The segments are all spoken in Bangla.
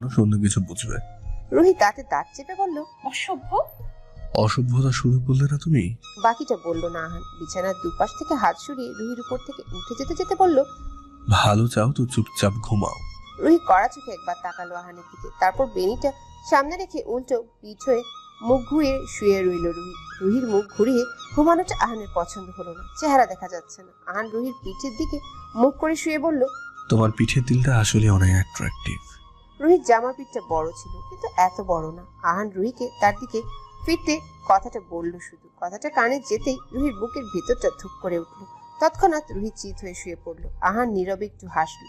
অন্য কিছু বুঝবে। রুহি দাঁতে দাঁত চেপে বলল, অসভ্য। অসভ্যতা শুরু করলে না তুমি? বাকিটা বলল না আহান। বিছানার দুপাশ থেকে হাত সরিয়ে রুহির উপর থেকে উঠে যেতে যেতে বলল, ভালো চাও তো চুপচাপ ঘুমাও। রুহি কড়া চোখে একবার তাকালো আহানের দিকে, তারপর বেনিটা সামনে রেখে উল্টো পিঠ হয়ে মুখ ঘুরিয়ে শুয়ে রইল রুহি। রুহির মুখ ঘুরিয়ে ঘুমানোটা আহানের পছন্দ হলো না। চেহারা দেখা যাচ্ছে না। আহান রুহির পিঠের দিকে মুখ করে শুয়ে বলল, তোমার পিঠের দিলটা আসলে অনেক অ্যাট্রাকটিভ। রুহির জামার পিঠটা বড় ছিল, কিন্তু এত বড় না। আহান রুহিকে তার দিকে ফিরতে কথাটা বলল শুধু। কথাটা কানে যেতেই রুহির বুকের ভিতরটা ধুপ করে উঠল। তৎক্ষণাৎ রুহি চিত হয়ে শুয়ে পড়ল। আহান নীরবে একটু হাসল।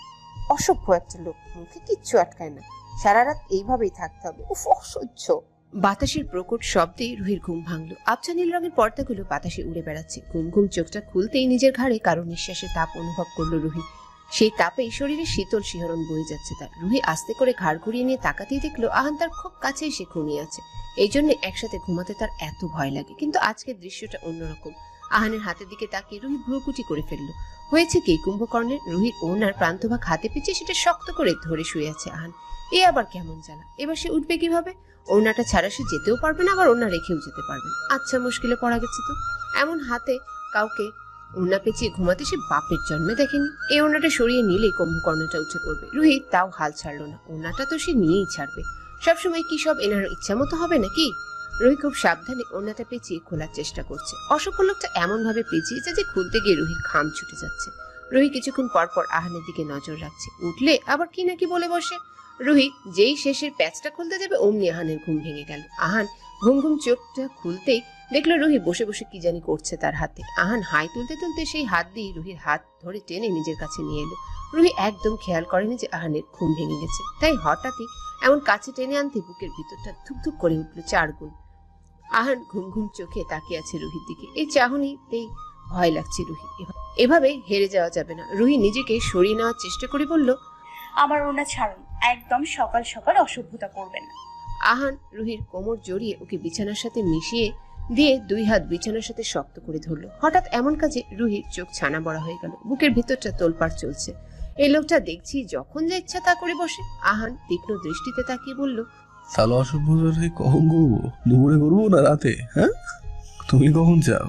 অসভ্য একটা লোক, মুখে কিচ্ছু আটকায় না। সারা রাত এইভাবেই থাকতে হবে, উফ অসহ্য। বাতাসের প্রকট শব্দে রুহির ঘুম ভাঙল। আবছা নীল রঙের পর্দাগুলো বাতাসে উড়ে বেড়াচ্ছে। ঘুম ঘুম চোখটা খুলতেই নিজের ঘাড়ে কারো নিঃশ্বাসের তাপ অনুভব করলো রুহি। সেই তাপেই শরীরে শীতল শিহরণ বয়ে যাচ্ছে তার। রুহি আস্তে করে ঘাড় ঘুরিয়ে নিয়ে তাকাতেই দেখলো আহান তার খুব কাছে এসে ঘুমিয়ে আছে। এই জন্য একসাথে ঘুমাতে তার এত ভয় লাগে। কিন্তু আজকের দৃশ্যটা অন্যরকম। আহানের হাতের দিকে তাকিয়ে রুহি ভ্রুকুটি করে ফেললো। হয়েছে কি, কুম্ভকর্ণের রুহির ওনার প্রান্তভাগ হাতে পিছিয়ে সেটা শক্ত করে ধরে শুয়ে আছে আহান। এ আবার কেমন জ্বালা! এবার সে উঠবে কিভাবে? ওড়নাটা ছাড়া সে যেতেও পারবে না, আবার ওড়না রেখেও যেতে পারবে না। আচ্ছা, মুশকিলে পড়া গেছে তো। এমন হাতে কাউকে ওড়না পেঁচিয়ে ঘুমাতে সে বাপের জন্মে দেখেনি। এই ওড়নাটা সরিয়ে নিলেই কুম্ভকর্ণটা উঠে পড়বে। রুহি তাও হাল ছাড়লো না। ওড়নাটা তো সে নিয়েই ছাড়বে। সবসময় কি সব এনার ইচ্ছা মতো হবে নাকি? রুহি খুব সাবধানে ওড়নাটা পেঁচিয়ে খোলার চেষ্টা করছে। অসভ্য লোকটা এমন ভাবে পেঁচিয়েছে যে খুলতে গিয়ে রুহির ঘাম ছুটে যাচ্ছে। রুহি কিছুক্ষণ পর পর আহানের দিকে নজর রাখছে। উঠলে আবার কি নাকি বলে বসে। রুহি যেই শেষের প্যাচটা খুলতে যাবে অমনি আহানের ঘুম ভেঙে গেল। আহান ঘুম ঘুম চোখটা খুলতেই দেখলো রুহি বসে বসে কি জানি করছে তার হাতে। আহান হাই তুলতে তুলতে সেই হাত দিয়ে রুহির হাত ধরে টেনে নিজের কাছে নিয়ে এলো। রুহি একদম খেয়াল করেনি যে আহানের ঘুম ভেঙে গেছে, তাই হঠাৎই এমন কাছে টেনে আনতে বুকের ভিতরটা ধুকধুক করে উঠলো 4 গুণ। আহান ঘুম ঘুম চোখে তাকিয়ে আছে রুহির দিকে। এই চাহনিতেই ভয় লাগছে রুহি। এভাবে হেরে যাওয়া যাবে না। রুহি নিজেকে সরিয়ে নেওয়ার চেষ্টা করে বলল, আমার ওনা ছাড়ুন, একদম সকাল সকাল অসভ্যতা করবেন না। আহান রুহির কোমর জড়িয়ে ওকে বিছানার সাথে মিশিয়ে দিয়ে 2 হাত বিছানার সাথে শক্ত করে ধরলো। হঠাৎ এমন কাজে রুহির চোখ ছানা বড়া হয়ে গেল। বুকের ভিতরটা তোলপাড় চলছে। এই লোকটা দেখছি যখন যা ইচ্ছা তা করে বসে। আহান তীক্ষ্ণ দৃষ্টিতে তাকিয়ে বলল, তাহলে অসভ্যতা কখন করবো? দুপুরে করবো না রাতে? হ্যাঁ, তুমি কখন চাও?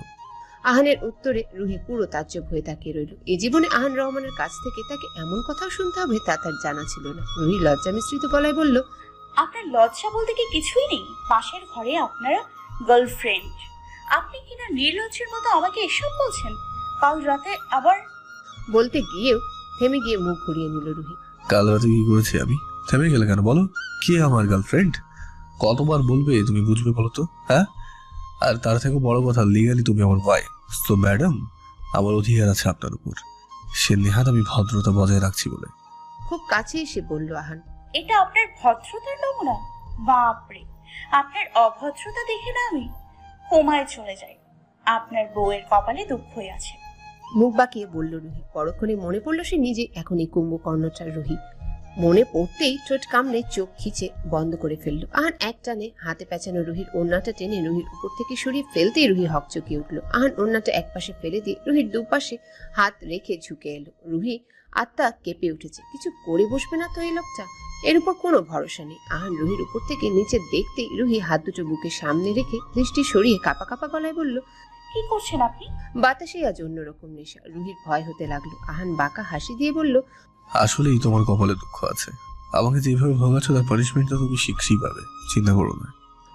আহানের উত্তরে রুহি পুরো তাজ্জব হয়ে তাকিয়ে রইল। এই জীবনে আহান রহমানের কাছ থেকে তাকে এমন কথাও শুনতে হবে তা তার জানা ছিল না। রুহি লজ্জা মিশ্রিত গলায় বলল, আপনার লজ্জা বলতে কি কিছুই নেই? পাশের ঘরে আপনারা গার্লফ্রেন্ড, আপনি কিনা নির্লজ্জের মতো আমাকে এসব বলছেন? কাল রাতে আবার। বলতে গিয়েও থেমে গিয়ে মুখ ঘুরিয়ে নিল রুহি। কাল রাতে কি করেছি আমি? থেমে গেলে কেন বলো? কে আমার গার্লফ্রেন্ড? কতবার বলবে তুমি বুঝবে বলো তো? হ্যাঁ, আর তার থেকে বড় কথা, লিগালি তুমি আমার ওয়াইফ। তো ম্যাডাম, আমার অধিকার আছে আপনার উপর। সে নেহাত আমি ভদ্রতা বজায় রাখছি বলে। খুব কাছে এসে বলল আহান, এটা আপনার ভদ্রতার নমুনা? বাপরে, আপনার অভদ্রতা দেখে না আমি কোমায় চলে যাই। আপনার বউয়ের কপালে দুঃখই আছে। মুখ বাঁকিয়ে বলল রুহি। পরক্ষণে মনে পড়লো সে নিজে এখন এই কুম্ভকর্ণটার রুহি। মনে পড়তেই ঠোঁট কামড়ে চোখ খিচে বন্ধ করে ফেললো। আহান এক টানে হাতে পেঁচানো রুহির ওড়নাটা টেনে রুহির উপর থেকে সরিয়ে ফেলতেই রুহি হকচকিয়ে উঠলো। আহান ওড়নাটা একপাশে ফেলে দিয়ে রুহির দুপাশে হাত রেখে ঝুঁকে এলো। রুহি আত্মা কেঁপে উঠেছে। কিছু করে বসবে না তো এই লোকটা? এর উপর কোনো ভরসা নেই। আহান রুহির উপর থেকে নিচে দেখতেই রুহি হাত দুটো বুকের সামনে রেখে দৃষ্টি সরিয়ে কাঁপা কাঁপা গলায় বলল, কি করছেন আপনি? বাতাসে আজ অন্যরকম নেশা। রুহির ভয় হতে লাগলো। আহান বাঁকা হাসি দিয়ে বলল, আসলেই তোমার কপালে দুঃখ আছে। আমাকে যেভাবে ভোগাচ্ছ তার পানিশমেন্টটা তুমি শিখতেই পাবে, চিন্তা করো না।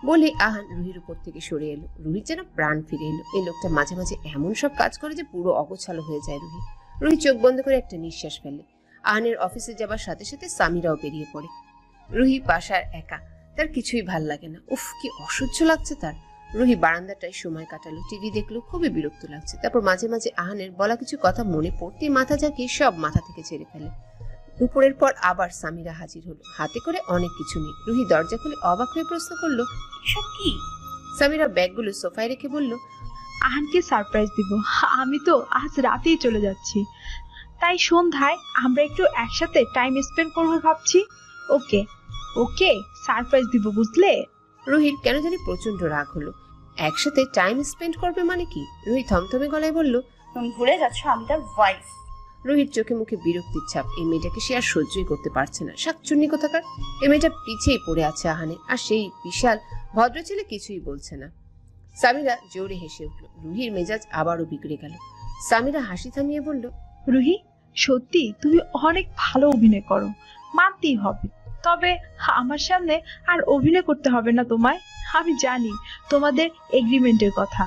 বলে আহান রুহির উপর থেকে সরে এলো। রুহির যেন প্রাণ ফিরে এলো। এই লোকটা মাঝে মাঝে এমন সব কাজ করে যে পুরো অগোছালো হয়ে যায় রুহি। রুহি চোখ বন্ধ করে একটা নিঃশ্বাস ফেলে। আহানের অফিসে যাবার সাথে সাথে সামিরাও বেরিয়ে পড়ে। রুহি বাসার একা, তার কিছুই ভাল লাগে না। উফ, কি অসহ্য লাগছে তার। রুহি বারান্দাটায় সময় কাটালো, টিভি দেখলো, খুবই বিরক্ত লাগছে। তারপর মাঝে মাঝে আহানের বলা কিছু কথা মনে পড়তেই মাথা ঝাঁকিয়ে সব মাথা থেকে ছেড়ে ফেলে। দুপুরের পর আবার সামিরা হাজির হলো, হাতে করে অনেক কিছু নিয়ে। রুহি দরজা খুলে অবাক হয়ে প্রশ্ন করলো, এসব কি? সামিরা ব্যাগগুলো সোফায় রেখে বলল, আহানকে সারপ্রাইজ দিব। আমি তো আজ রাতেই চলে যাচ্ছি, তাই সন্ধ্যায় আমরা একটু একসাথে টাইম স্পেন্ড করব ভাবছি। ওকে ওকে, সারপ্রাইজ দিব, বুঝলে? রুহির কেন জানি প্রচন্ড রাগ হলো। একসাথে টাইম স্পেন্ড করবে মানে কি? রুহি থমথমে গলায় বলল, তুমি ভুলে যাচ্ছ আমি তার ওয়াইফ। রুহির চোখে মুখে বিরক্তির ছাপ। এই মেয়েটাকে সে আর সহ্যই করতে পারছে না। শাকচুন্নি কোথাকার। এই মেয়েটা পিছিয়ে পড়ে আছে আহানে, আর সেই বিশাল ভদ্র ছেলে কিছুই বলছে না। সামিরা জোরে হেসে উঠল। রুহির মেজাজ আবারও বিগড়ে গেল। সামিরা হাসি থামিয়ে বলল, রুহি, সত্যি তুমি অনেক ভালো অভিনয় করো, মানতেই হবে। তবে আমার সামনে আর অভিনয় করতে হবে না তোমায়। আমি জানি তোমাদের এগ্রিমেন্টের কথা।